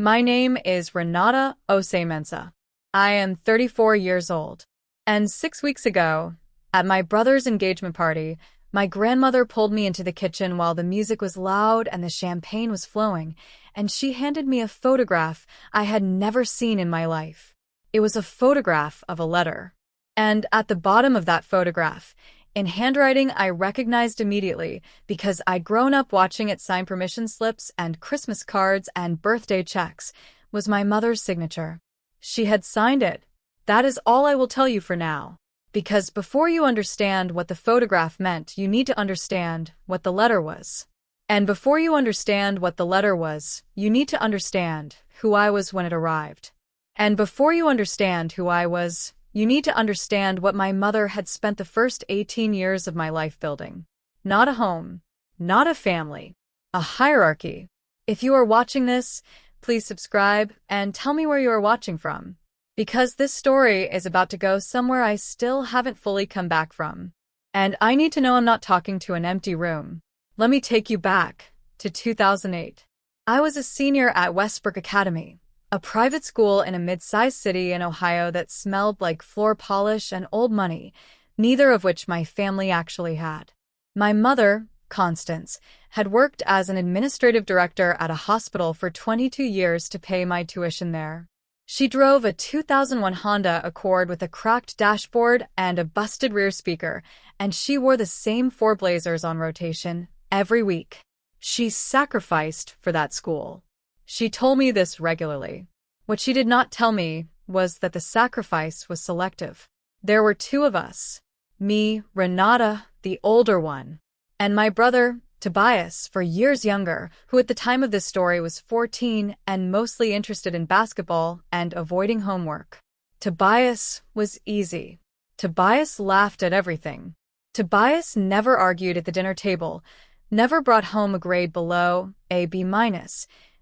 My name is Renata Osemensa. I am 34 years old. And 6 weeks ago, at my brother's engagement party, my grandmother pulled me into the kitchen while the music was loud and the champagne was flowing, and she handed me a photograph I had never seen in my life. It was a photograph of a letter. And at the bottom of that photograph, in handwriting I recognized immediately because I'd grown up watching it sign permission slips and Christmas cards and birthday checks, was my mother's signature. She had signed it. That is all I will tell you for now. Because before you understand what the photograph meant, you need to understand what the letter was. And before you understand what the letter was, you need to understand who I was when it arrived. And before you understand who I was, you need to understand what my mother had spent the first 18 years of my life building. Not a home, not a family, a hierarchy. If you are watching this, please subscribe and tell me where you are watching from. Because this story is about to go somewhere I still haven't fully come back from. And I need to know I'm not talking to an empty room. Let me take you back to 2008. I was a senior at Westbrook Academy, a private school in a mid-sized city in Ohio that smelled like floor polish and old money, neither of which my family actually had. My mother, Constance, had worked as an administrative director at a hospital for 22 years to pay my tuition there. She drove a 2001 Honda Accord with a cracked dashboard and a busted rear speaker, and she wore the same 4 blazers on rotation every week. She sacrificed for that school. She told me this regularly. What she did not tell me was that the sacrifice was selective. There were 2 of us. Me, Renata, the older one, and my brother, Tobias, for years younger, who at the time of this story was 14 and mostly interested in basketball and avoiding homework. Tobias was easy. Tobias laughed at everything. Tobias never argued at the dinner table, never brought home a grade below a B-,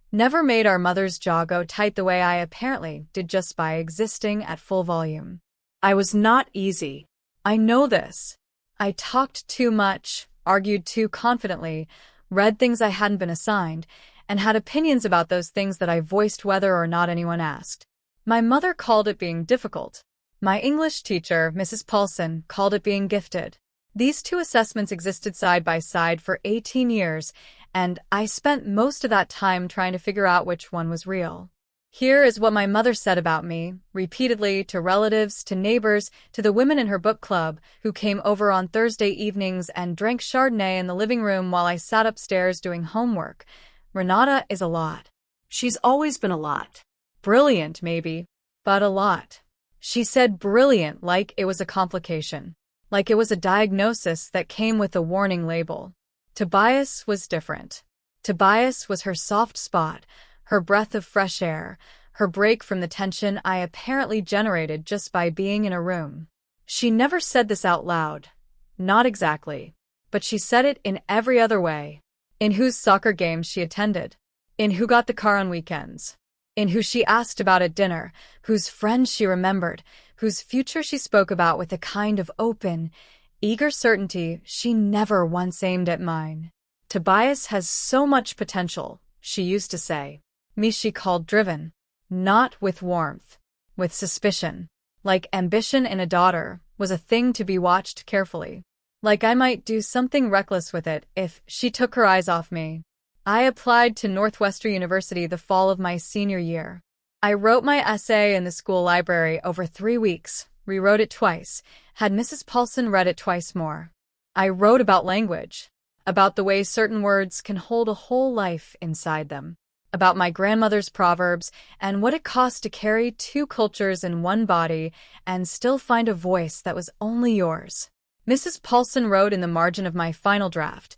never made our mother's jaw go tight the way I apparently did just by existing at full volume. I was not easy. I know this. I talked too much, argued too confidently, read things I hadn't been assigned, and had opinions about those things that I voiced whether or not anyone asked. My mother called it being difficult. My English teacher, Mrs. Paulson, called it being gifted. These 2 assessments existed side by side for 18 years, and I spent most of that time trying to figure out which one was real. Here is what my mother said about me, repeatedly, to relatives, to neighbors, to the women in her book club, who came over on Thursday evenings and drank Chardonnay in the living room while I sat upstairs doing homework. Renata is a lot. She's always been a lot. Brilliant, maybe, but a lot. She said brilliant like it was a complication, like it was a diagnosis that came with a warning label. Tobias was different. Tobias was her soft spot, her breath of fresh air, her break from the tension I apparently generated just by being in a room. She never said this out loud. Not exactly. But she said it in every other way. In whose soccer games she attended. In who got the car on weekends. In who she asked about at dinner. Whose friends she remembered. Whose future she spoke about with a kind of open, eager certainty she never once aimed at mine. Tobias has so much potential, she used to say. Me she called driven. Not with warmth. With suspicion. Like ambition in a daughter was a thing to be watched carefully. Like I might do something reckless with it if she took her eyes off me. I applied to Northwestern University the fall of my senior year. I wrote my essay in the school library over 3 weeks, rewrote it twice, had Mrs. Paulson read it twice more. I wrote about language, about the way certain words can hold a whole life inside them, about my grandmother's proverbs and what it cost to carry 2 cultures in one body and still find a voice that was only yours. Mrs. Paulson wrote in the margin of my final draft,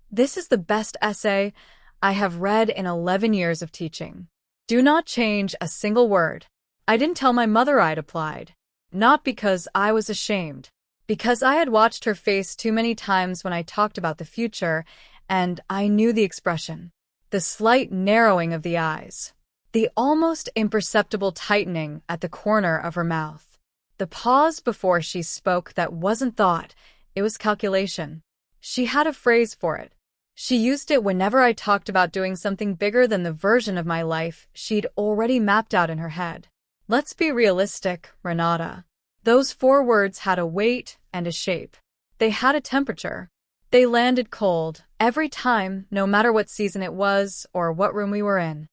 "This is the best essay I have read in 11 years of teaching. Do not change a single word." I didn't tell my mother I'd applied. Not because I was ashamed. Because I had watched her face too many times when I talked about the future, and I knew the expression. The slight narrowing of the eyes. The almost imperceptible tightening at the corner of her mouth. The pause before she spoke that wasn't thought, it was calculation. She had a phrase for it. She used it whenever I talked about doing something bigger than the version of my life she'd already mapped out in her head. Let's be realistic, Renata. Those 4 words had a weight and a shape. They had a temperature. They landed cold every time, no matter what season it was or what room we were in.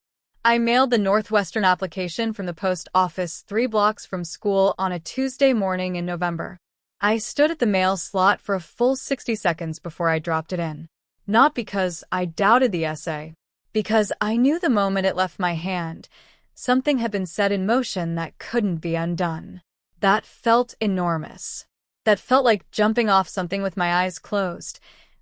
I mailed the Northwestern application from the post office 3 blocks from school on a Tuesday morning in November. I stood at the mail slot for a full 60 seconds before I dropped it in. Not because I doubted the essay, because I knew the moment it left my hand, something had been set in motion that couldn't be undone. That felt enormous. That felt like jumping off something with my eyes closed,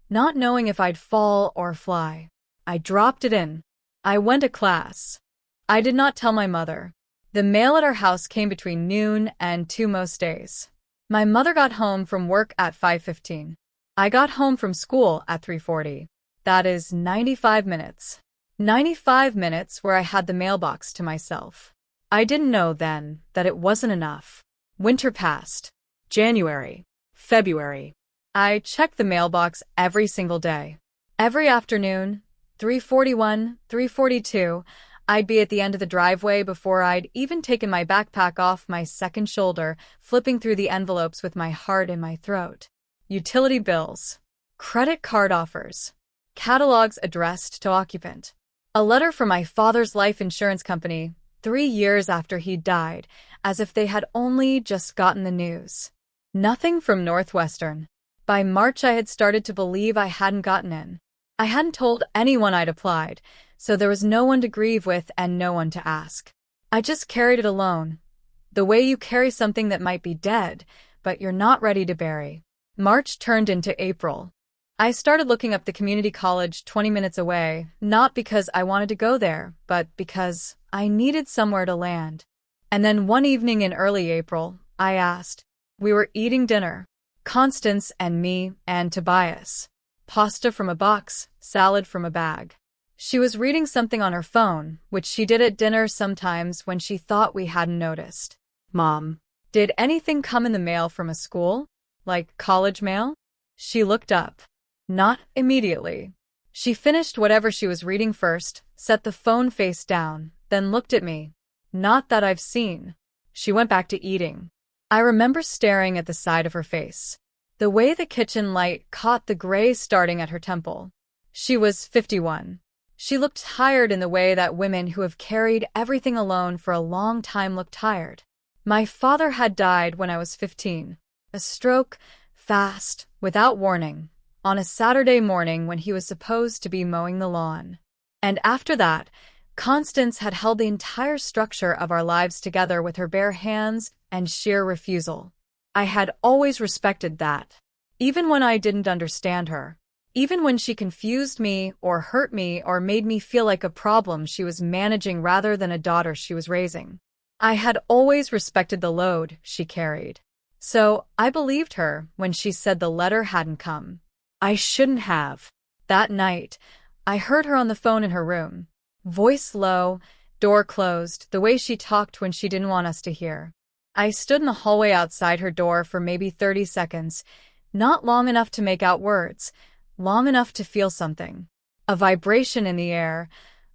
not knowing if I'd fall or fly. I dropped it in. I went to class. I did not tell my mother. The mail at our house came between noon and 2 most days. My mother got home from work at 5:15. I got home from school at 3:40. That is 95 minutes. 95 minutes where I had the mailbox to myself. I didn't know then that it wasn't enough. Winter passed. January. February. I checked the mailbox every single day. Every afternoon, 3:41, 3:42, I'd be at the end of the driveway before I'd even taken my backpack off my second shoulder, flipping through the envelopes with my heart in my throat. Utility bills, credit card offers, catalogs addressed to occupant. A letter from my father's life insurance company 3 years after he died, as if they had only just gotten the news. Nothing from Northwestern. By March, I had started to believe I hadn't gotten in. I hadn't told anyone I'd applied, so there was no one to grieve with and no one to ask. I just carried it alone, the way you carry something that might be dead, but you're not ready to bury. March turned into April. I started looking up the community college 20 minutes away, not because I wanted to go there, but because I needed somewhere to land. And then one evening in early April, I asked. We were eating dinner. Constance and me and Tobias. Pasta from a box, salad from a bag. She was reading something on her phone, which she did at dinner sometimes when she thought we hadn't noticed. Mom, did anything come in the mail from a school? Like college mail? She looked up. Not immediately. She finished whatever she was reading first, set the phone face down, then looked at me. Not that I've seen. She went back to eating. I remember staring at the side of her face. The way the kitchen light caught the gray starting at her temple. She was 51. She looked tired in the way that women who have carried everything alone for a long time look tired. My father had died when I was 15. A stroke, fast, without warning, on a Saturday morning when he was supposed to be mowing the lawn. And after that, Constance had held the entire structure of our lives together with her bare hands and sheer refusal. I had always respected that. Even when I didn't understand her. Even when she confused me or hurt me or made me feel like a problem she was managing rather than a daughter she was raising. I had always respected the load she carried. So I believed her when she said the letter hadn't come. I shouldn't have. That night, I heard her on the phone in her room. Voice low, door closed, the way she talked when she didn't want us to hear. I stood in the hallway outside her door for maybe 30 seconds, not long enough to make out words, long enough to feel something. A vibration in the air,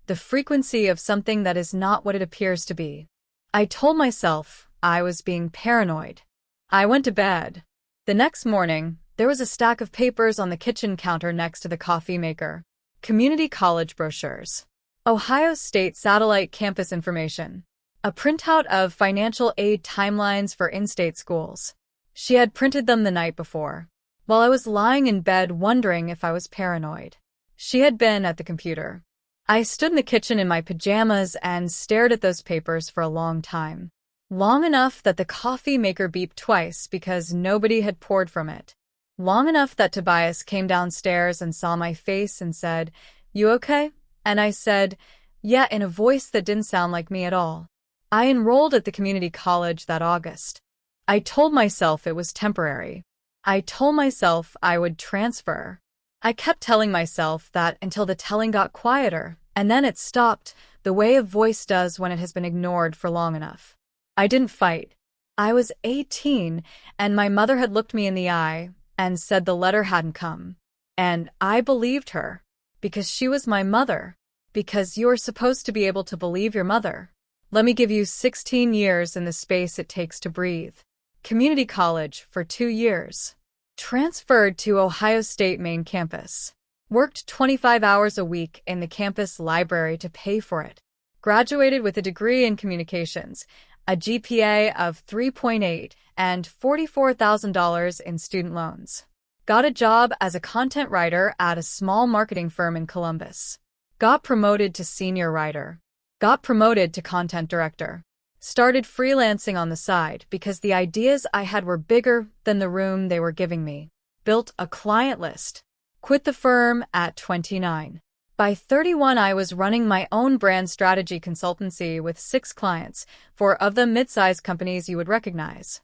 the frequency of something that is not what it appears to be. I told myself I was being paranoid. I went to bed. The next morning, there was a stack of papers on the kitchen counter next to the coffee maker. Community college brochures. Ohio State Satellite Campus Information. A printout of financial aid timelines for in-state schools. She had printed them the night before, while I was lying in bed wondering if I was paranoid. She had been at the computer. I stood in the kitchen in my pajamas and stared at those papers for a long time. Long enough that the coffee maker beeped twice because nobody had poured from it. Long enough that Tobias came downstairs and saw my face and said, "You okay?" And I said, "Yeah," in a voice that didn't sound like me at all. I enrolled at the community college that August. I told myself it was temporary. I told myself I would transfer. I kept telling myself that until the telling got quieter, and then it stopped, the way a voice does when it has been ignored for long enough. I didn't fight. I was 18, and my mother had looked me in the eye and said the letter hadn't come. And I believed her. Because she was my mother. Because you're supposed to be able to believe your mother. Let me give you 16 years in the space it takes to breathe. Community college for 2 years. Transferred to Ohio State main campus. Worked 25 hours a week in the campus library to pay for it. Graduated with a degree in communications, a GPA of 3.8, and $44,000 in student loans. Got a job as a content writer at a small marketing firm in Columbus. Got promoted to senior writer. Got promoted to content director. Started freelancing on the side because the ideas I had were bigger than the room they were giving me. Built a client list. Quit the firm at 29. By 31, I was running my own brand strategy consultancy with 6 clients, 4 of them mid-sized companies you would recognize.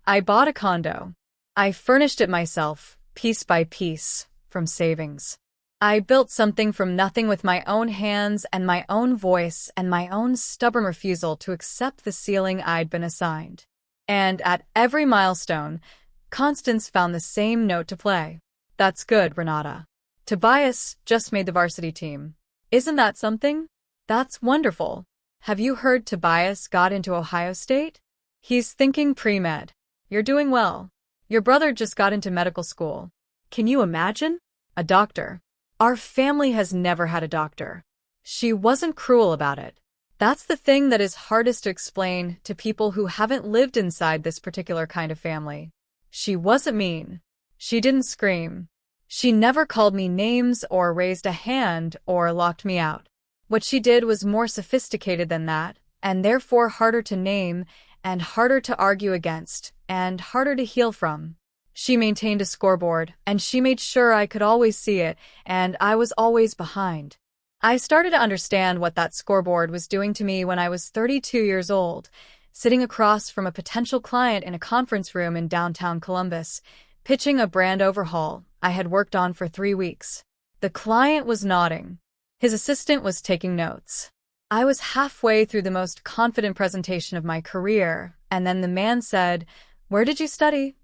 I bought a condo. I furnished it myself, piece by piece, from savings. I built something from nothing with my own hands and my own voice and my own stubborn refusal to accept the ceiling I'd been assigned. And at every milestone, Constance found the same note to play. That's good, Renata. Tobias just made the varsity team. Isn't that something? That's wonderful. Have you heard Tobias got into Ohio State? He's thinking pre-med. You're doing well. Your brother just got into medical school. Can you imagine? A doctor. Our family has never had a doctor. She wasn't cruel about it. That's the thing that is hardest to explain to people who haven't lived inside this particular kind of family. She wasn't mean. She didn't scream. She never called me names or raised a hand or locked me out. What she did was more sophisticated than that, and therefore harder to name, and harder to argue against, and harder to heal from. She maintained a scoreboard, and she made sure I could always see it, and I was always behind. I started to understand what that scoreboard was doing to me when I was 32 years old, sitting across from a potential client in a conference room in downtown Columbus, pitching a brand overhaul I had worked on for 3 weeks. The client was nodding. His assistant was taking notes. I was halfway through the most confident presentation of my career, and then the man said, "Where did you study?"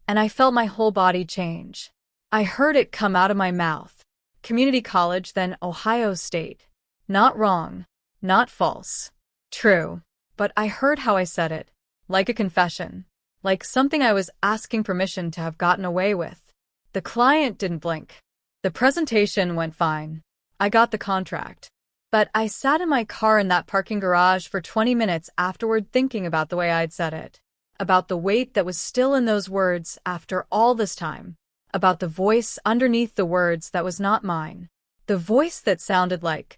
And I felt my whole body change. I heard it come out of my mouth. Community college, then Ohio State. Not wrong. Not false. True. But I heard how I said it. Like a confession. Like something I was asking permission to have gotten away with. The client didn't blink. The presentation went fine. I got the contract. But I sat in my car in that parking garage for 20 minutes afterward thinking about the way I'd said it. About the weight that was still in those words after all this time. About the voice underneath the words that was not mine. The voice that sounded like,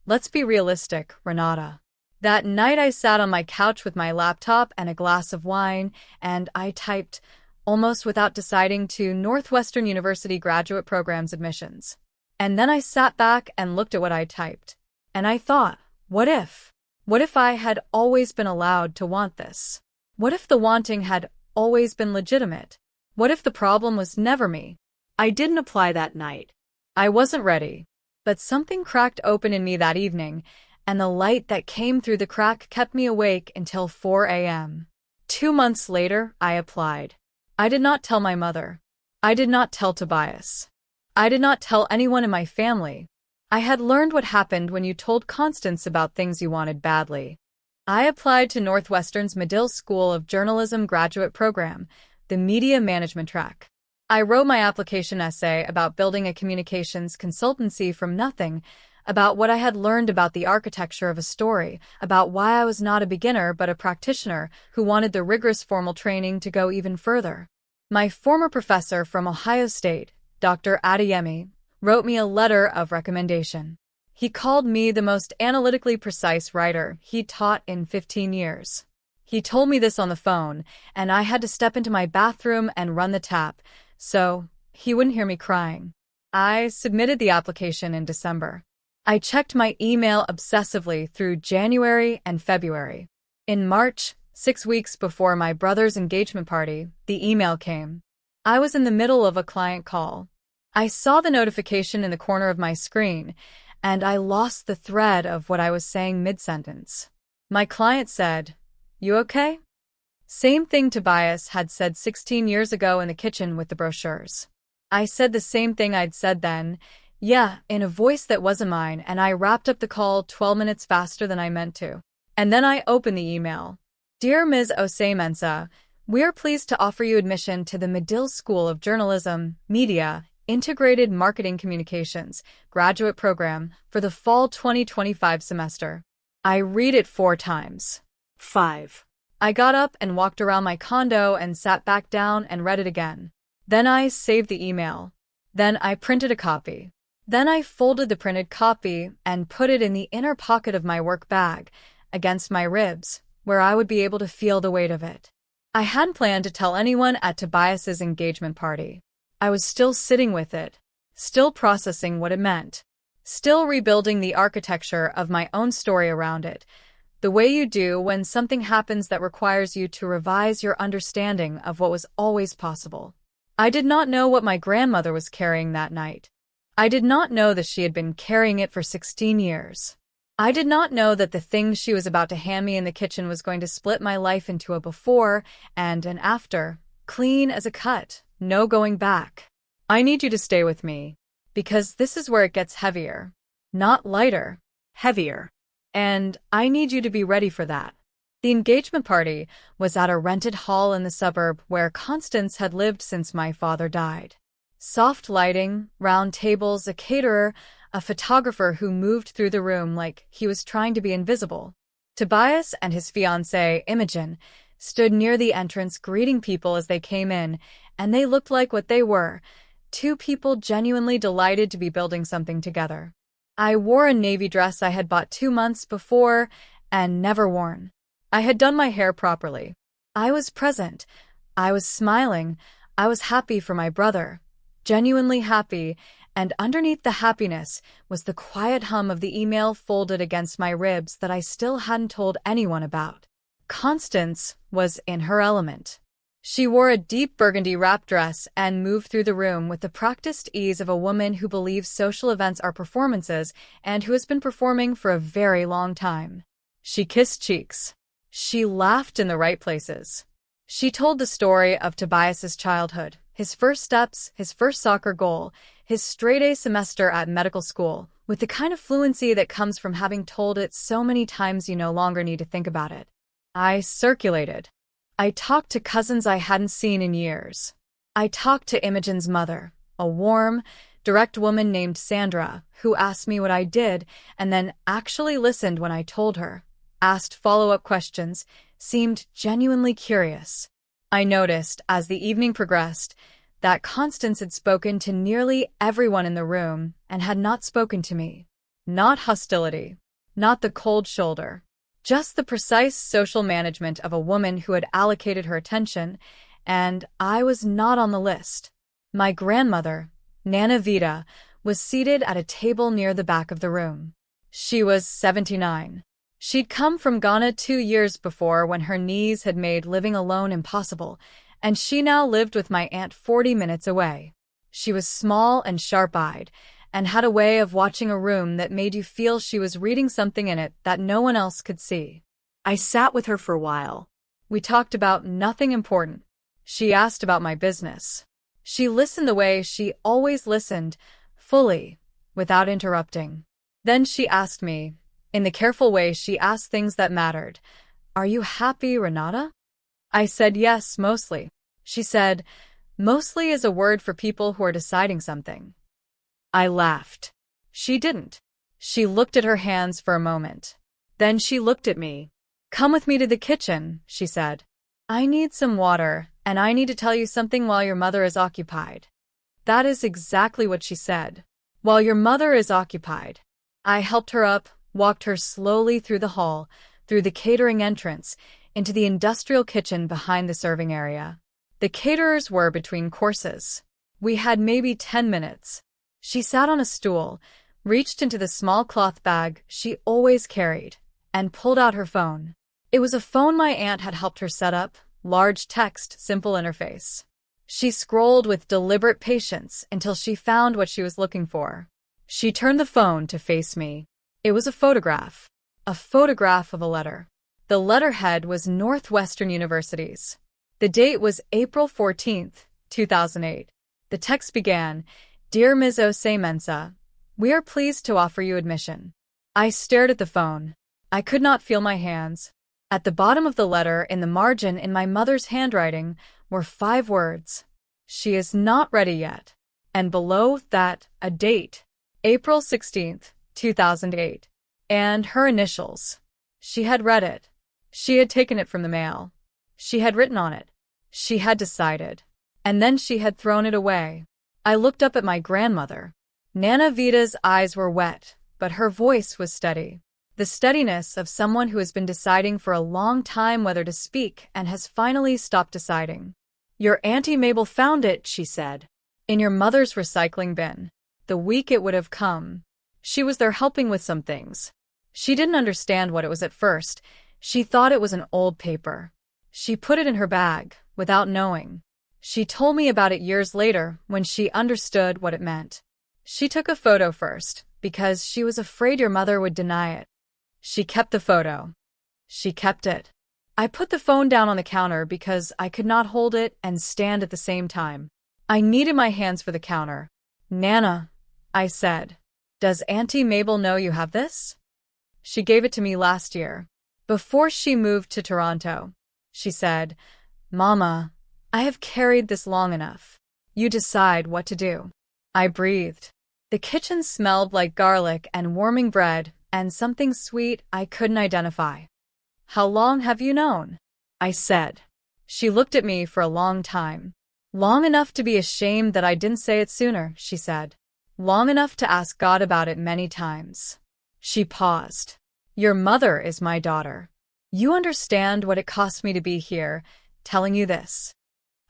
"Let's be realistic, Renata." That night I sat on my couch with my laptop and a glass of wine, and I typed, almost without deciding, to Northwestern University graduate programs admissions. And then I sat back and looked at what I typed. And I thought, what if? What if I had always been allowed to want this? What if the wanting had always been legitimate? What if the problem was never me? I didn't apply that night. I wasn't ready. But something cracked open in me that evening, and the light that came through the crack kept me awake until 4 a.m. 2 months later, I applied. I did not tell my mother. I did not tell Tobias. I did not tell anyone in my family. I had learned what happened when you told Constance about things you wanted badly. I applied to Northwestern's Medill School of Journalism graduate program, the media management track. I wrote my application essay about building a communications consultancy from nothing, about what I had learned about the architecture of a story, about why I was not a beginner but a practitioner who wanted the rigorous formal training to go even further. My former professor from Ohio State, Dr. Adeyemi, wrote me a letter of recommendation. He called me the most analytically precise writer he'd taught in 15 years. He told me this on the phone, and I had to step into my bathroom and run the tap, so he wouldn't hear me crying. I submitted the application in December. I checked my email obsessively through January and February. In March, 6 weeks before my brother's engagement party, the email came. I was in the middle of a client call. I saw the notification in the corner of my screen, and I lost the thread of what I was saying mid-sentence. My client said, "You okay?" Same thing Tobias had said 16 years ago in the kitchen with the brochures. I said the same thing I'd said then, Yeah, in a voice that wasn't mine, and I wrapped up the call 12 minutes faster than I meant to. And then I opened the email. Dear Ms. Osei-Mensah, we are pleased to offer you admission to the Medill School of Journalism, Media, Integrated Marketing Communications graduate program for the fall 2025 semester. I read it 4 times. 5. I got up and walked around my condo and sat back down and read it again. Then I saved the email. Then I printed a copy. Then I folded the printed copy and put it in the inner pocket of my work bag, against my ribs, where I would be able to feel the weight of it. I hadn't planned to tell anyone at Tobias's engagement party. I was still sitting with it, still processing what it meant, still rebuilding the architecture of my own story around it, the way you do when something happens that requires you to revise your understanding of what was always possible. I did not know what my grandmother was carrying that night. I did not know that she had been carrying it for 16 years. I did not know that the thing she was about to hand me in the kitchen was going to split my life into a before and an after, clean as a cut, no going back. I need you to stay with me, because this is where it gets heavier. Not lighter, heavier. And I need you to be ready for that. The engagement party was at a rented hall in the suburb where Constance had lived since my father died. Soft lighting, round tables, a caterer, a photographer who moved through the room like he was trying to be invisible. Tobias and his fiancée, Imogen, stood near the entrance greeting people as they came in, and they looked like what they were, 2 people genuinely delighted to be building something together. I wore a navy dress I had bought 2 months before and never worn. I had done my hair properly. I was present. I was smiling. I was happy for my brother. Genuinely happy, and underneath the happiness was the quiet hum of the email folded against my ribs that I still hadn't told anyone about. Constance was in her element. She wore a deep burgundy wrap dress and moved through the room with the practiced ease of a woman who believes social events are performances and who has been performing for a very long time. She kissed cheeks. She laughed in the right places. She told the story of Tobias's childhood, his first steps, his first soccer goal, his straight-A semester at medical school, with the kind of fluency that comes from having told it so many times you no longer need to think about it. I circulated. I talked to cousins I hadn't seen in years. I talked to Imogen's mother, a warm, direct woman named Sandra, who asked me what I did and then actually listened when I told her, asked follow-up questions, seemed genuinely curious. I noticed, as the evening progressed, that Constance had spoken to nearly everyone in the room and had not spoken to me. Not hostility, not the cold shoulder, just the precise social management of a woman who had allocated her attention, and I was not on the list. My grandmother, Nana Vita, was seated at a table near the back of the room. She was 79. She'd come from Ghana 2 years before when her knees had made living alone impossible, and she now lived with my aunt 40 minutes away. She was small and sharp-eyed, and had a way of watching a room that made you feel she was reading something in it that no one else could see. I sat with her for a while. We talked about nothing important. She asked about my business. She listened the way she always listened, fully, without interrupting. Then she asked me, in the careful way she asked things that mattered, "Are you happy, Renata?" I said yes, mostly. She said, "Mostly is a word for people who are deciding something." I laughed. She didn't. She looked at her hands for a moment. Then she looked at me. "Come with me to the kitchen," she said. "I need some water, and I need to tell you something while your mother is occupied." That is exactly what she said. While your mother is occupied. I helped her up, walked her slowly through the hall, through the catering entrance, into the industrial kitchen behind the serving area. The caterers were between courses. We had maybe 10 minutes. She sat on a stool, reached into the small cloth bag she always carried, and pulled out her phone. It was a phone my aunt had helped her set up, large text, simple interface. She scrolled with deliberate patience until she found what she was looking for. She turned the phone to face me. It was a photograph of a letter. The letterhead was Northwestern University's. The date was April 14th, 2008. The text began, "Dear Ms. Osei-Mensah, We are pleased to offer you admission. I stared at the phone. I could not feel my hands. At the bottom of the letter, in the margin in my mother's handwriting, were 5 words. She is not ready yet. And below that, a date. April 16th, 2008. And her initials. She had read it. She had taken it from the mail. She had written on it. She had decided. And then she had thrown it away. I looked up at my grandmother. Nana Vita's eyes were wet, but her voice was steady. The steadiness of someone who has been deciding for a long time whether to speak and has finally stopped deciding. Your Auntie Mabel found it, she said. In your mother's recycling bin. The week it would have come. She was there helping with some things. She didn't understand what it was at first. She thought it was an old paper. She put it in her bag, without knowing. She told me about it years later, when she understood what it meant. She took a photo first, because she was afraid your mother would deny it. She kept the photo. She kept it. I put the phone down on the counter because I could not hold it and stand at the same time. I needed my hands for the counter. Nana, I said, does Auntie Mabel know you have this? She gave it to me last year, before she moved to Toronto. She said, Mama, I have carried this long enough. You decide what to do. I breathed. The kitchen smelled like garlic and warming bread and something sweet I couldn't identify. How long have you known? I said. She looked at me for a long time. Long enough to be ashamed that I didn't say it sooner, she said. Long enough to ask God about it many times. She paused. Your mother is my daughter. You understand what it cost me to be here, telling you this.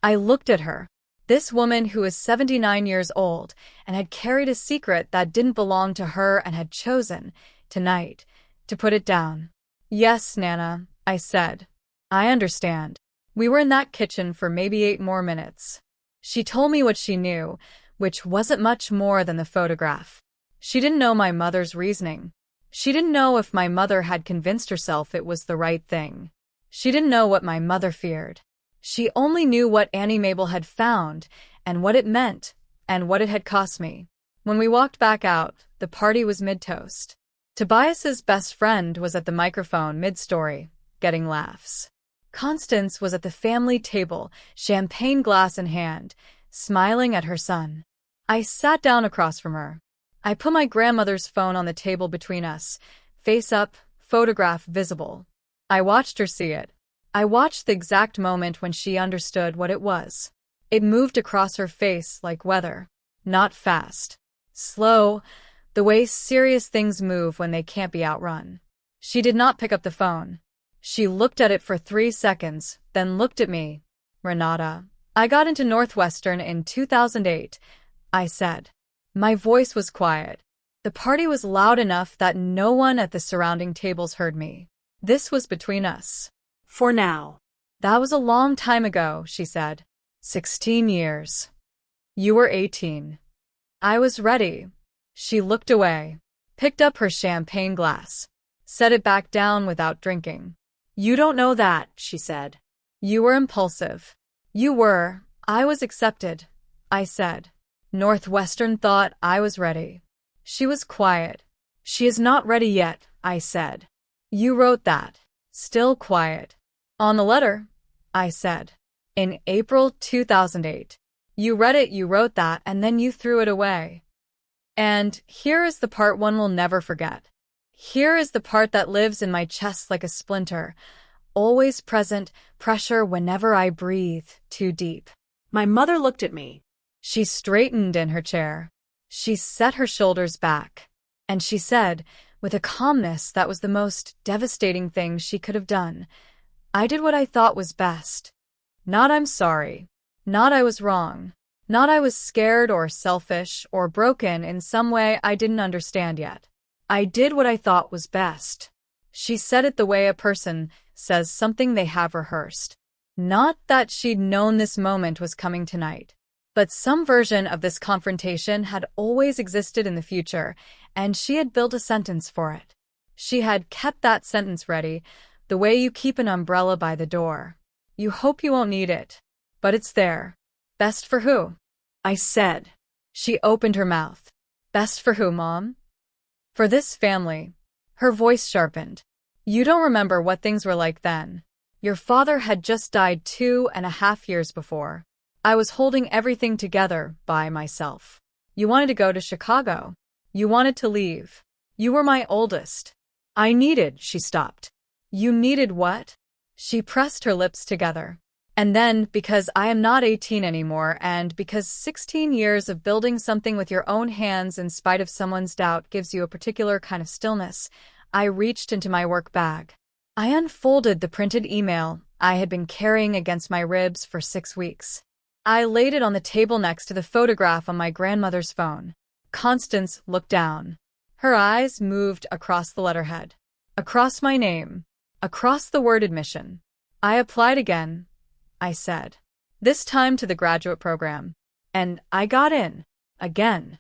I looked at her. This woman who was 79 years old and had carried a secret that didn't belong to her and had chosen, tonight, to put it down. Yes, Nana, I said. I understand. We were in that kitchen for maybe 8 more minutes. She told me what she knew, which wasn't much more than the photograph. She didn't know my mother's reasoning. She didn't know if my mother had convinced herself it was the right thing. She didn't know what my mother feared. She only knew what Auntie Mabel had found, and what it meant, and what it had cost me. When we walked back out, the party was mid-toast. Tobias's best friend was at the microphone mid-story, getting laughs. Constance was at the family table, champagne glass in hand, smiling at her son. I sat down across from her. I put my grandmother's phone on the table between us, face up, photograph visible. I watched her see it. I watched the exact moment when she understood what it was. It moved across her face like weather. Not fast. Slow, the way serious things move when they can't be outrun. She did not pick up the phone. She looked at it for 3 seconds, then looked at me. Renata, I got into Northwestern in 2008, I said. My voice was quiet. The party was loud enough that no one at the surrounding tables heard me. This was between us. For now. That was a long time ago, she said. 16 years. You were 18. I was ready. She looked away, picked up her champagne glass, set it back down without drinking. You don't know that, she said. You were impulsive. You were. I was accepted, I said. Northwestern thought I was ready. She was quiet. She is not ready yet, I said. You wrote that. Still quiet. On the letter, I said. In April 2008. You read it, you wrote that, and then you threw it away. And here is the part one will never forget. Here is the part that lives in my chest like a splinter, always present, pressure whenever I breathe too deep. My mother looked at me. She straightened in her chair. She set her shoulders back. And she said, with a calmness that was the most devastating thing she could have done, I did what I thought was best. Not I'm sorry. Not I was wrong. Not I was scared or selfish or broken in some way I didn't understand yet. I did what I thought was best. She said it the way a person says something they have rehearsed. Not that she'd known this moment was coming tonight. But some version of this confrontation had always existed in the future, and she had built a sentence for it. She had kept that sentence ready, the way you keep an umbrella by the door. You hope you won't need it. But it's there. Best for who? I said. She opened her mouth. Best for who, Mom? For this family. Her voice sharpened. You don't remember what things were like then. Your father had just died 2.5 years before. I was holding everything together by myself. You wanted to go to Chicago. You wanted to leave. You were my oldest. She stopped. You needed what? She pressed her lips together. And then, because I am not 18 anymore, and because 16 years of building something with your own hands in spite of someone's doubt gives you a particular kind of stillness, I reached into my work bag. I unfolded the printed email I had been carrying against my ribs for 6 weeks. I laid it on the table next to the photograph on my grandmother's phone. Constance looked down. Her eyes moved across the letterhead, across my name, across the word admission. I applied again, I said. This time to the graduate program. And I got in. Again.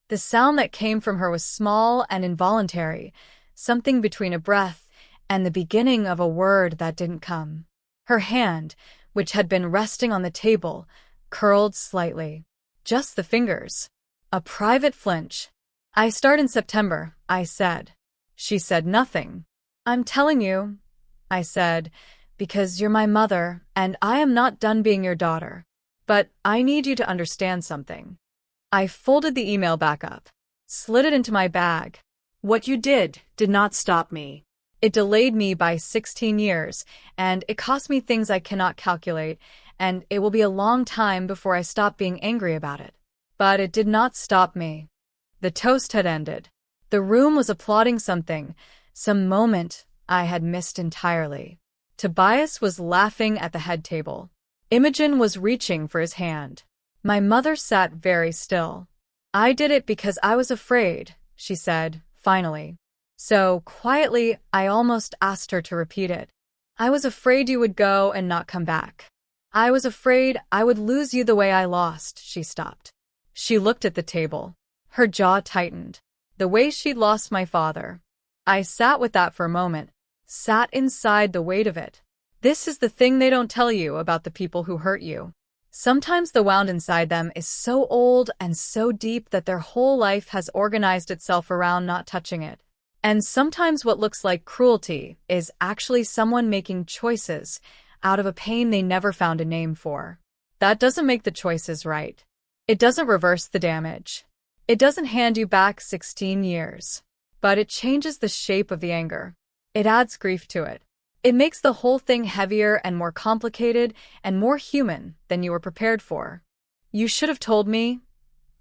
The sound that came from her was small and involuntary, something between a breath and the beginning of a word that didn't come. Her hand, which had been resting on the table, curled slightly. Just the fingers. A private flinch. I start in September, I said. She said nothing. I'm telling you, I said, because you're my mother, and I am not done being your daughter. But I need you to understand something. I folded the email back up, slid it into my bag. What you did not stop me. It delayed me by 16 years, and it cost me things I cannot calculate, and it will be a long time before I stop being angry about it. But it did not stop me. The toast had ended. The room was applauding something, some moment I had missed entirely. Tobias was laughing at the head table. Imogen was reaching for his hand. My mother sat very still. I did it because I was afraid, she said, finally. So, quietly, I almost asked her to repeat it. I was afraid you would go and not come back. I was afraid I would lose you the way I lost, she stopped. She looked at the table. Her jaw tightened. The way she'd lost my father. I sat with that for a moment, sat inside the weight of it. This is the thing they don't tell you about the people who hurt you. Sometimes the wound inside them is so old and so deep that their whole life has organized itself around not touching it. And sometimes what looks like cruelty is actually someone making choices out of a pain they never found a name for. That doesn't make the choices right. It doesn't reverse the damage. It doesn't hand you back 16 years. But it changes the shape of the anger. It adds grief to it. It makes the whole thing heavier and more complicated and more human than you were prepared for. You should have told me,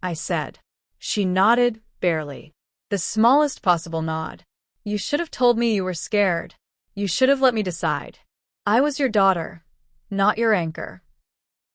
I said. She nodded, barely. The smallest possible nod. You should have told me you were scared. You should have let me decide. I was your daughter, not your anchor.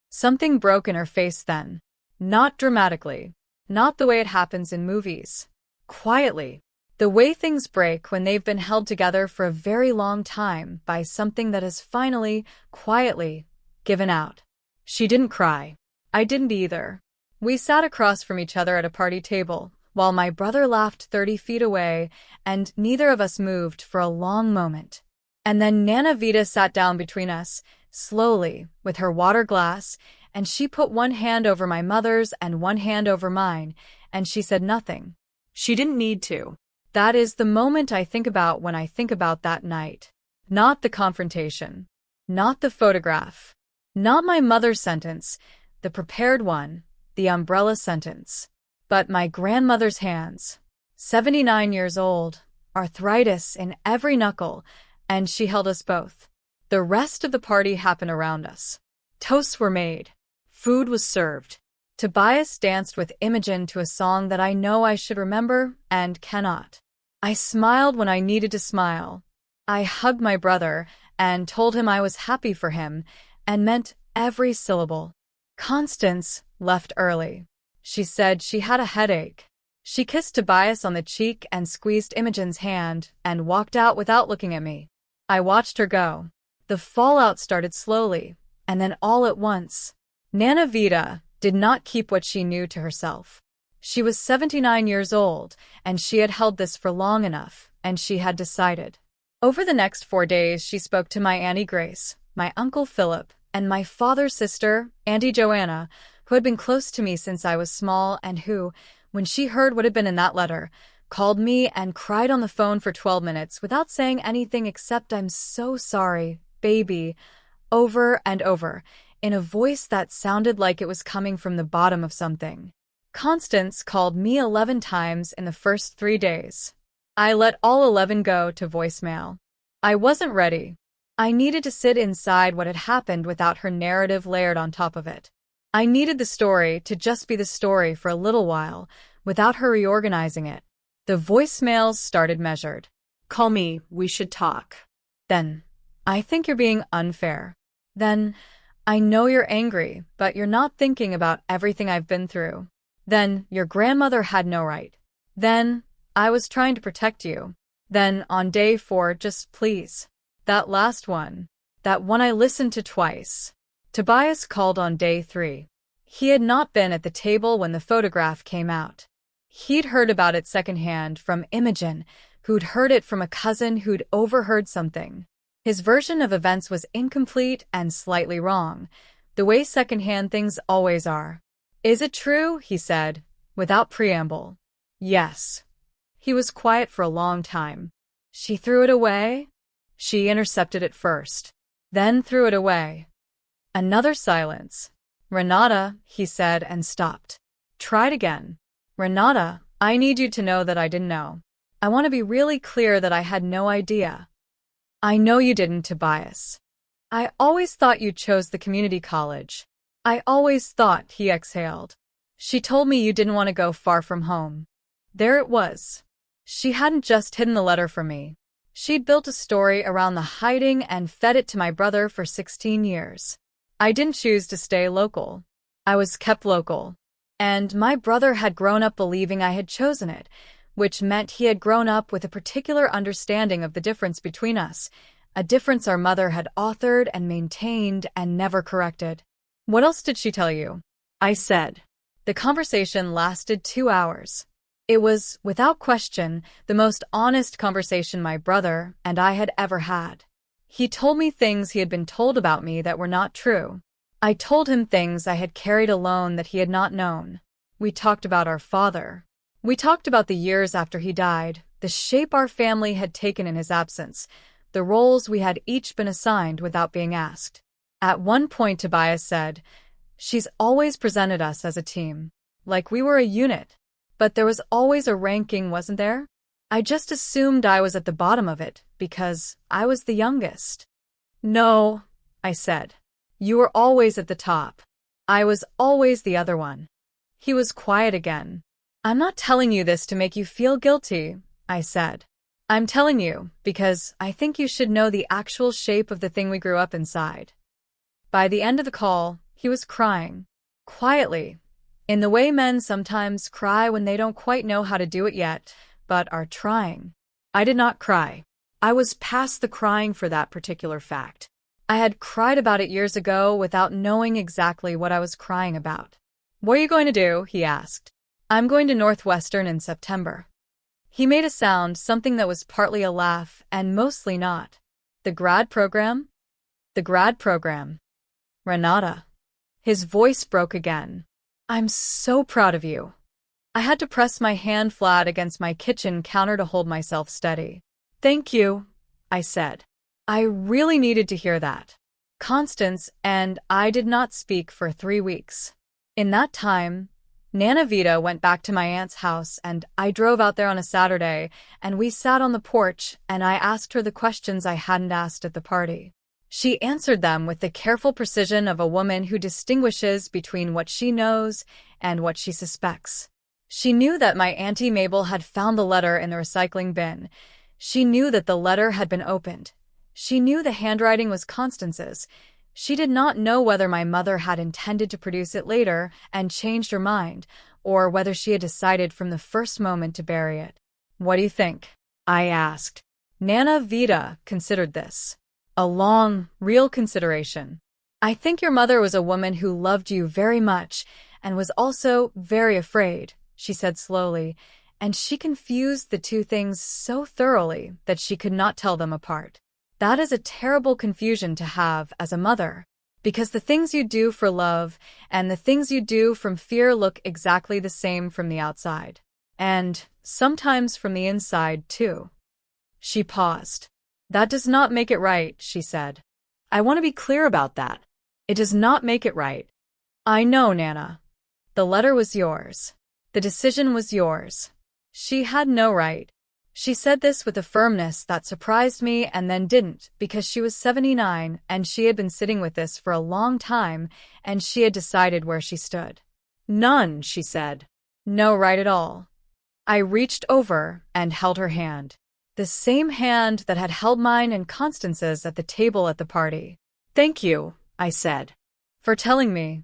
Something broke in her face then. Not dramatically. Not the way it happens in movies. Quietly. The way things break when they've been held together for a very long time by something that has finally, quietly, given out. She didn't cry. I didn't either. We sat across from each other at a party table, while my brother laughed 30 feet away, and neither of us moved for a long moment. And then Nana Vita sat down between us, slowly, with her water glass, and she put one hand over my mother's and one hand over mine, and she said nothing. She didn't need to. That is the moment I think about when I think about that night. Not the confrontation. Not the photograph. Not my mother's sentence, the prepared one, the umbrella sentence. But my grandmother's hands. 79 years old, arthritis in every knuckle, and she held us both. The rest of the party happened around us. Toasts were made. Food was served. Tobias danced with Imogen to a song that I know I should remember and cannot. I smiled when I needed to smile. I hugged my brother and told him I was happy for him and meant every syllable. Constance left early. She said she had a headache. She kissed Tobias on the cheek and squeezed Imogen's hand and walked out without looking at me. I watched her go. The fallout started slowly, and then all at once. Nana Vita did not keep what she knew to herself. She was 79 years old, and she had held this for long enough, and she had decided. Over the next 4 days, she spoke to my Auntie Grace, my Uncle Philip, and my father's sister, Auntie Joanna, who had been close to me since I was small and who, when she heard what had been in that letter, called me and cried on the phone for 12 minutes without saying anything except "I'm so sorry, baby," over and over, in a voice that sounded like it was coming from the bottom of something. Constance called me 11 times in the first 3 days. I let all 11 go to voicemail. I wasn't ready. I needed to sit inside what had happened without her narrative layered on top of it. I needed the story to just be the story for a little while, without her reorganizing it. The voicemails started measured. "Call me, we should talk." Then, "I think you're being unfair." Then, "I know you're angry, but you're not thinking about everything I've been through." Then, "Your grandmother had no right." Then, "I was trying to protect you." Then, on day 4, "Just please." That last one. That one I listened to twice. Tobias called on day 3. He had not been at the table when the photograph came out. He'd heard about it secondhand from Imogen, who'd heard it from a cousin who'd overheard something. His version of events was incomplete and slightly wrong, the way secondhand things always are. "Is it true?" he said, without preamble. "Yes." He was quiet for a long time. "She threw it away?" "She intercepted it first, then threw it away." Another silence. "Renata," he said and stopped. Tried again. "Renata, I need you to know that I didn't know. I want to be really clear that I had no idea." "I know you didn't, Tobias. I always thought you chose the community college. I always thought," he exhaled. "She told me you didn't want to go far from home." There it was. She hadn't just hidden the letter from me. She'd built a story around the hiding and fed it to my brother for 16 years. I didn't choose to stay local. I was kept local. And my brother had grown up believing I had chosen it, which meant he had grown up with a particular understanding of the difference between us, a difference our mother had authored and maintained and never corrected. "What else did she tell you?" I said. The conversation lasted 2 hours. It was, without question, the most honest conversation my brother and I had ever had. He told me things he had been told about me that were not true. I told him things I had carried alone that he had not known. We talked about our father. We talked about the years after he died, the shape our family had taken in his absence, the roles we had each been assigned without being asked. At one point, Tobias said, "She's always presented us as a team, like we were a unit. But there was always a ranking, wasn't there? I just assumed I was at the bottom of it, because I was the youngest." "No," I said. "You were always at the top. I was always the other one." He was quiet again. "I'm not telling you this to make you feel guilty," I said. "I'm telling you because I think you should know the actual shape of the thing we grew up inside." By the end of the call, he was crying. Quietly. In the way men sometimes cry when they don't quite know how to do it yet, but are trying. I did not cry. I was past the crying for that particular fact. I had cried about it years ago without knowing exactly what I was crying about. "What are you going to do?" he asked. "I'm going to Northwestern in September." He made a sound, something that was partly a laugh and mostly not. "The grad program?" "The grad program. Renata." His voice broke again. "I'm so proud of you." I had to press my hand flat against my kitchen counter to hold myself steady. "Thank you," I said. I really needed to hear that. Constance and I did not speak for 3 weeks. In that time, Nana Vita went back to my aunt's house and I drove out there on a Saturday and we sat on the porch and I asked her the questions I hadn't asked at the party. She answered them with the careful precision of a woman who distinguishes between what she knows and what she suspects. She knew that my Auntie Mabel had found the letter in the recycling bin. She knew that the letter had been opened. She knew the handwriting was Constance's. She did not know whether my mother had intended to produce it later and changed her mind, or whether she had decided from the first moment to bury it. "What do you think?" I asked. Nana Vita considered this. A long, real consideration. "I think your mother was a woman who loved you very much and was also very afraid," she said slowly, and she confused the two things so thoroughly that she could not tell them apart. That is a terrible confusion to have as a mother. Because the things you do for love and the things you do from fear look exactly the same from the outside. And sometimes from the inside, too. She paused. That does not make it right, she said. I want to be clear about that. It does not make it right. I know, Nana. The letter was yours. The decision was yours. She had no right. She said this with a firmness that surprised me and then didn't, because she was 79 and she had been sitting with this for a long time and she had decided where she stood. None, she said. No right at all. I reached over and held her hand. The same hand that had held mine and Constance's at the table at the party. Thank you, I said. For telling me.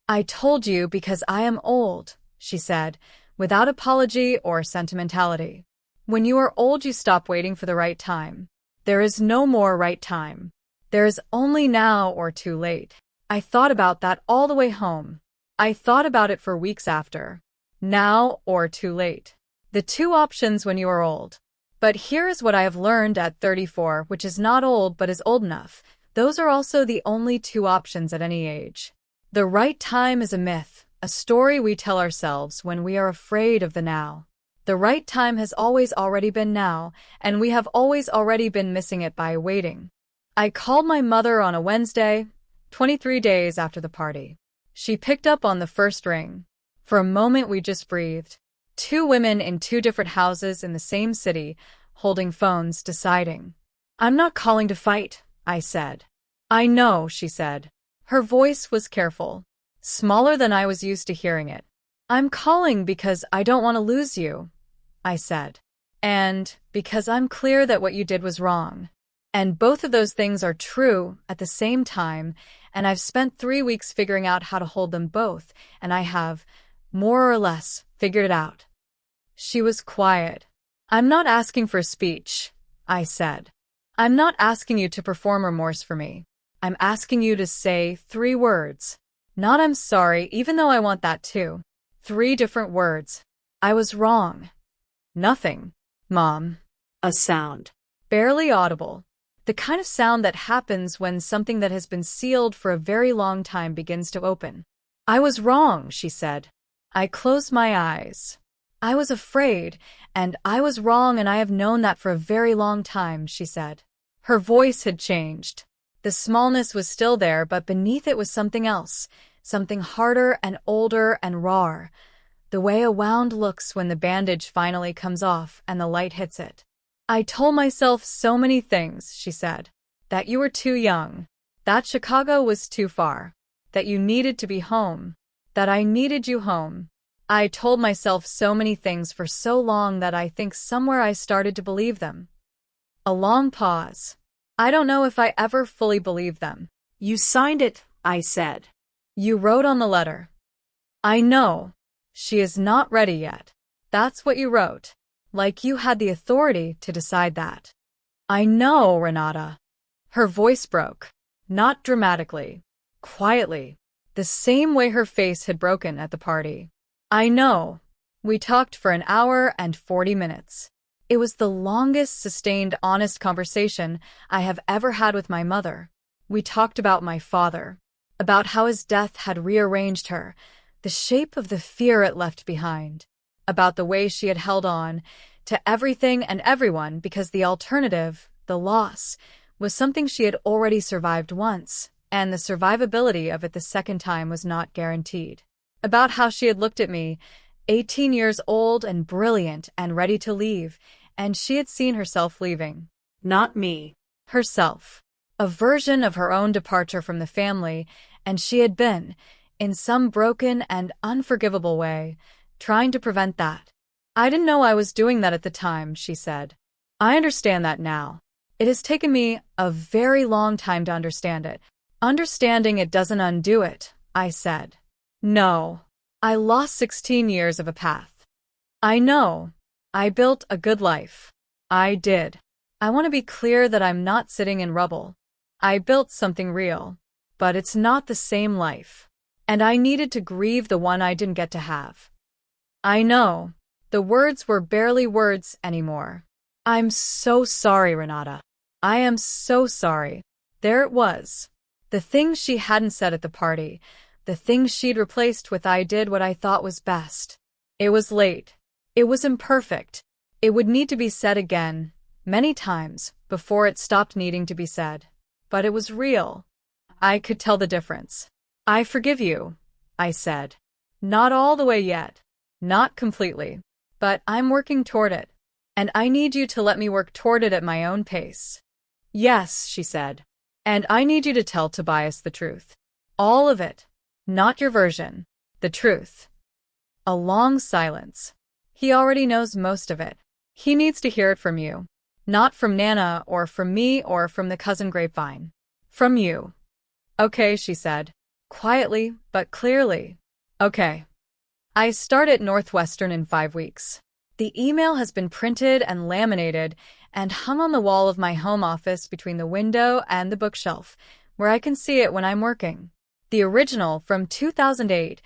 I told you because I am old, she said, without apology or sentimentality. When you are old, you stop waiting for the right time. There is no more right time. There is only now or too late. I thought about that all the way home. I thought about it for weeks after. Now or too late. The two options when you are old. But here is what I have learned at 34, which is not old but is old enough. Those are also the only two options at any age. The right time is a myth, a story we tell ourselves when we are afraid of the now. The right time has always already been now, and we have always already been missing it by waiting. I called my mother on a Wednesday, 23 days after the party. She picked up on the first ring. For a moment we just breathed. Two women in two different houses in the same city, holding phones, deciding. I'm not calling to fight, I said. I know, she said. Her voice was careful, smaller than I was used to hearing it. I'm calling because I don't want to lose you, I said. And because I'm clear that what you did was wrong. And both of those things are true at the same time, and I've spent 3 weeks figuring out how to hold them both, and I have, more or less, figured it out. She was quiet. I'm not asking for a speech, I said. I'm not asking you to perform remorse for me. I'm asking you to say 3 words. Not I'm sorry, even though I want that too. 3 different words. I was wrong. Nothing, Mom. A sound. Barely audible. The kind of sound that happens when something that has been sealed for a very long time begins to open. I was wrong, she said. I closed my eyes. I was afraid, and I was wrong, and I have known that for a very long time, she said. Her voice had changed. The smallness was still there, but beneath it was something else, something harder and older and rawer, the way a wound looks when the bandage finally comes off and the light hits it. I told myself so many things, she said. That you were too young. That Chicago was too far. That you needed to be home. That I needed you home. I told myself so many things for so long that I think somewhere I started to believe them. A long pause. I don't know if I ever fully believed them. You signed it, I said. You wrote on the letter. I know. She is not ready yet. That's what you wrote. Like you had the authority to decide that. I know, Renata. Her voice broke. Not dramatically. Quietly. The same way her face had broken at the party. I know. We talked for an hour and 40 minutes. It was the longest sustained honest conversation I have ever had with my mother. We talked about my father, about how his death had rearranged her, the shape of the fear it left behind, about the way she had held on to everything and everyone because the alternative, the loss, was something she had already survived once, and the survivability of it the second time was not guaranteed. About how she had looked at me, 18 years old and brilliant and ready to leave, and she had seen herself leaving. Not me. Herself. A version of her own departure from the family, and she had been, in some broken and unforgivable way, trying to prevent that. I didn't know I was doing that at the time, she said. I understand that now. It has taken me a very long time to understand it. Understanding it doesn't undo it, I said. No. I lost 16 years of a path. I know. I built a good life. I did. I want to be clear that I'm not sitting in rubble. I built something real. But it's not the same life. And I needed to grieve the one I didn't get to have. I know. The words were barely words anymore. I'm so sorry, Renata. I am so sorry. There it was. The things she hadn't said at the party, the things she'd replaced with "I did what I thought was best." It was late. It was imperfect. It would need to be said again, many times, before it stopped needing to be said. But it was real. I could tell the difference. "I forgive you," I said. "Not all the way yet. Not completely. But I'm working toward it. And I need you to let me work toward it at my own pace." "Yes," she said. "And I need you to tell Tobias the truth. All of it. Not your version. The truth." A long silence. "He already knows most of it. He needs to hear it from you. Not from Nana or from me or from the cousin grapevine. From you." "Okay," she said. Quietly, but clearly. "Okay. I start at Northwestern in 5 weeks. The email has been printed and laminated and hung on the wall of my home office between the window and the bookshelf, where I can see it when I'm working. The original, from 2008,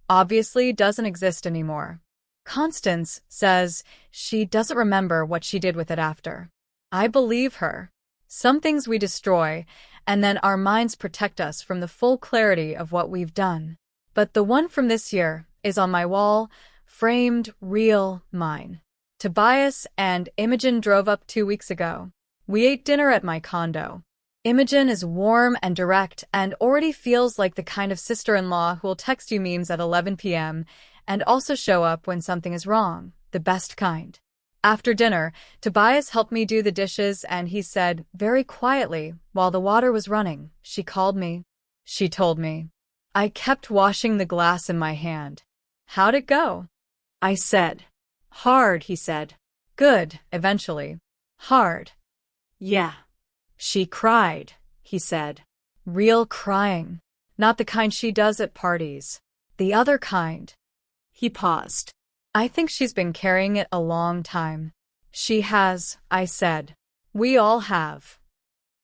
obviously doesn't exist anymore. Constance says she doesn't remember what she did with it after. I believe her. Some things we destroy, and then our minds protect us from the full clarity of what we've done. But the one from this year is on my wall, framed, real, mine. Tobias and Imogen drove up 2 weeks ago. We ate dinner at my condo. Imogen is warm and direct and already feels like the kind of sister-in-law who will text you memes at 11 p.m. and also show up when something is wrong, the best kind. After dinner, Tobias helped me do the dishes and he said, very quietly, while the water was running, "She called me. She told me." I kept washing the glass in my hand. "How'd it go?" I said. "Hard," he said. "Good, eventually." "Hard." "Yeah." "She cried," he said. "Real crying. Not the kind she does at parties. The other kind." He paused. "I think she's been carrying it a long time." "She has," I said. "We all have."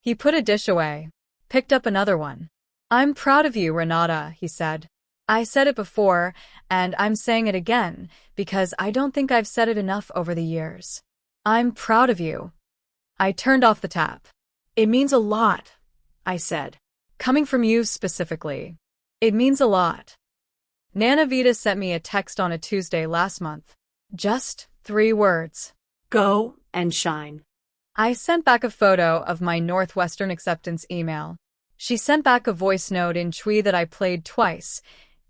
He put a dish away, picked up another one. "I'm proud of you, Renata," he said. "I said it before, and I'm saying it again, because I don't think I've said it enough over the years. I'm proud of you." I turned off the tap. "It means a lot," I said. "Coming from you specifically. It means a lot." Nana Vita sent me a text on a Tuesday last month. Just 3 words. "Go and shine." I sent back a photo of my Northwestern acceptance email. She sent back a voice note in Twi that I played twice,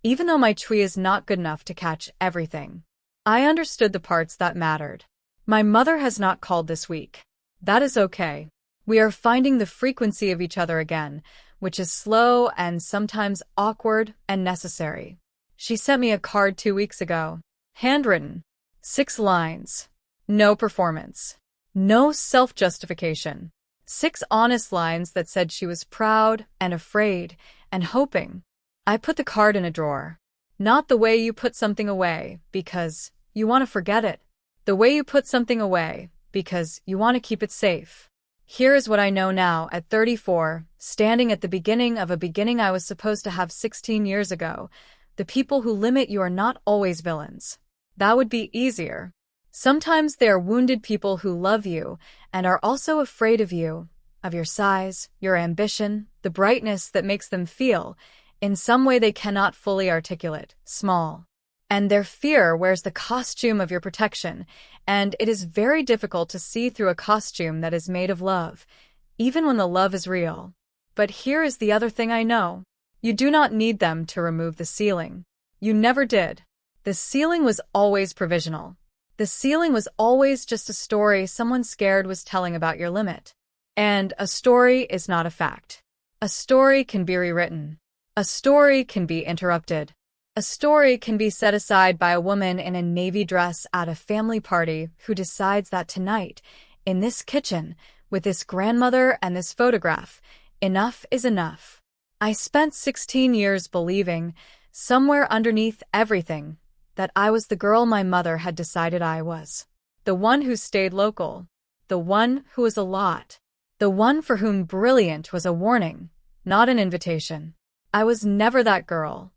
even though my Twi is not good enough to catch everything. I understood the parts that mattered. "My mother has not called this week. That is okay. We are finding the frequency of each other again, which is slow and sometimes awkward and necessary." She sent me a card 2 weeks ago. Handwritten. 6 lines. No performance. No self-justification. 6 honest lines that said she was proud and afraid and hoping. I put the card in a drawer. Not the way you put something away because you want to forget it. The way you put something away because you want to keep it safe. Here is what I know now at 34, standing at the beginning of a beginning I was supposed to have 16 years ago. The people who limit you are not always villains. That would be easier. Sometimes they are wounded people who love you and are also afraid of you, of your size, your ambition, the brightness that makes them feel, in some way they cannot fully articulate, small. And their fear wears the costume of your protection, and it is very difficult to see through a costume that is made of love, even when the love is real. But here is the other thing I know. You do not need them to remove the ceiling. You never did. The ceiling was always provisional. The ceiling was always just a story someone scared was telling about your limit. And a story is not a fact. A story can be rewritten. A story can be interrupted. A story can be set aside by a woman in a navy dress at a family party who decides that tonight, in this kitchen, with this grandmother and this photograph, enough is enough. I spent 16 years believing, somewhere underneath everything, that I was the girl my mother had decided I was. The one who stayed local. The one who was a lot. The one for whom brilliant was a warning, not an invitation. I was never that girl.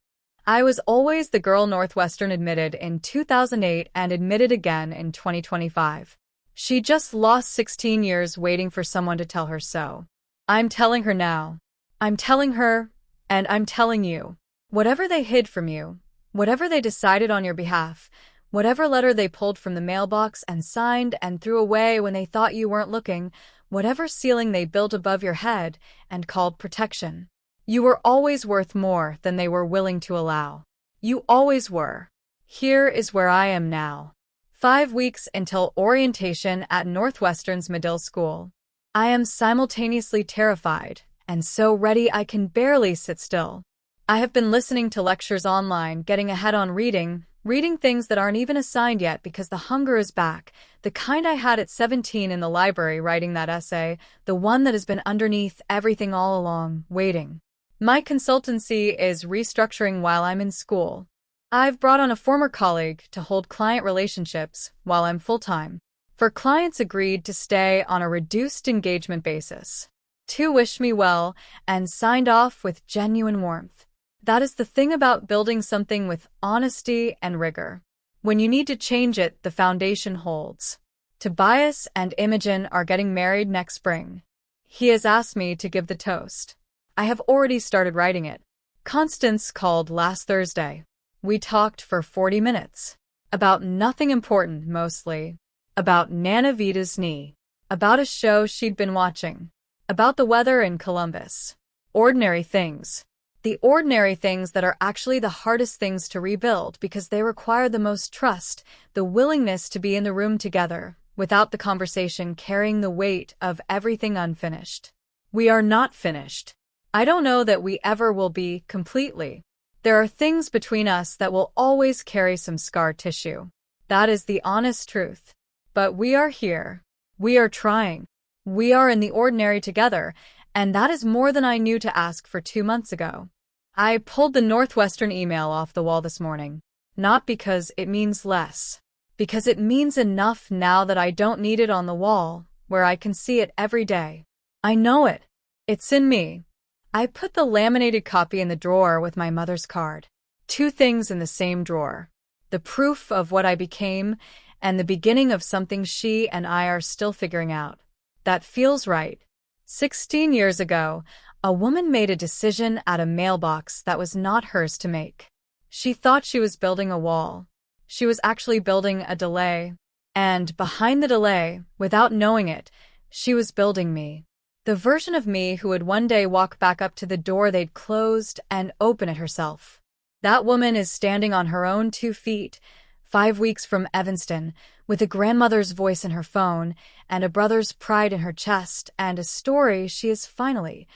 I was always the girl Northwestern admitted in 2008 and admitted again in 2025. She just lost 16 years waiting for someone to tell her so. I'm telling her now. I'm telling her, and I'm telling you. Whatever they hid from you, whatever they decided on your behalf, whatever letter they pulled from the mailbox and signed and threw away when they thought you weren't looking, whatever ceiling they built above your head and called protection, you were always worth more than they were willing to allow. You always were. Here is where I am now. 5 weeks until orientation at Northwestern's Medill School. I am simultaneously terrified and so ready I can barely sit still. I have been listening to lectures online, getting ahead on reading things that aren't even assigned yet because the hunger is back, the kind I had at 17 in the library writing that essay, the one that has been underneath everything all along, waiting. My consultancy is restructuring while I'm in school. I've brought on a former colleague to hold client relationships while I'm full-time. For clients agreed to stay on a reduced engagement basis. 2 wished me well and signed off with genuine warmth. That is the thing about building something with honesty and rigor. When you need to change it, the foundation holds. Tobias and Imogen are getting married next spring. He has asked me to give the toast. I have already started writing it. Constance called last Thursday. We talked for 40 minutes. About nothing important, mostly. About Nana Vita's knee. About a show she'd been watching. About the weather in Columbus. Ordinary things. The ordinary things that are actually the hardest things to rebuild because they require the most trust, the willingness to be in the room together, without the conversation carrying the weight of everything unfinished. We are not finished. I don't know that we ever will be completely. There are things between us that will always carry some scar tissue. That is the honest truth. But we are here. We are trying. We are in the ordinary together, and that is more than I knew to ask for 2 months ago. I pulled the Northwestern email off the wall this morning. Not because it means less. Because it means enough now that I don't need it on the wall, where I can see it every day. I know it. It's in me. I put the laminated copy in the drawer with my mother's card. 2 things in the same drawer. The proof of what I became and the beginning of something she and I are still figuring out. That feels right. 16 years ago, a woman made a decision at a mailbox that was not hers to make. She thought she was building a wall. She was actually building a delay. And behind the delay, without knowing it, she was building me. The version of me who would one day walk back up to the door they'd closed and open it herself. That woman is standing on her own 2 feet, 5 weeks from Evanston, with a grandmother's voice in her phone and a brother's pride in her chest and a story she has finally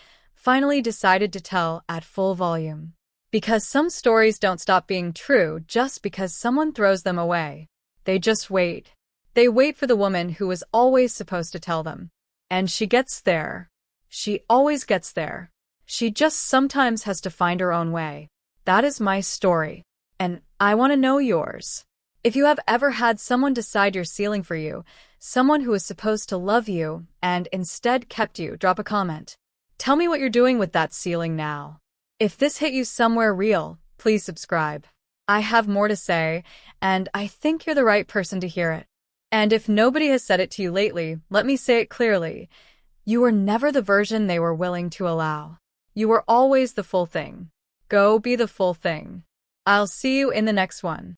decided to tell at full volume. Because some stories don't stop being true just because someone throws them away. They just wait. They wait for the woman who was always supposed to tell them. And she gets there. She always gets there. She just sometimes has to find her own way. That is my story. And I want to know yours. If you have ever had someone decide your ceiling for you, someone who was supposed to love you and instead kept you, drop a comment. Tell me what you're doing with that ceiling now. If this hit you somewhere real, please subscribe. I have more to say, and I think you're the right person to hear it. And if nobody has said it to you lately, let me say it clearly. You were never the version they were willing to allow. You were always the full thing. Go be the full thing. I'll see you in the next one.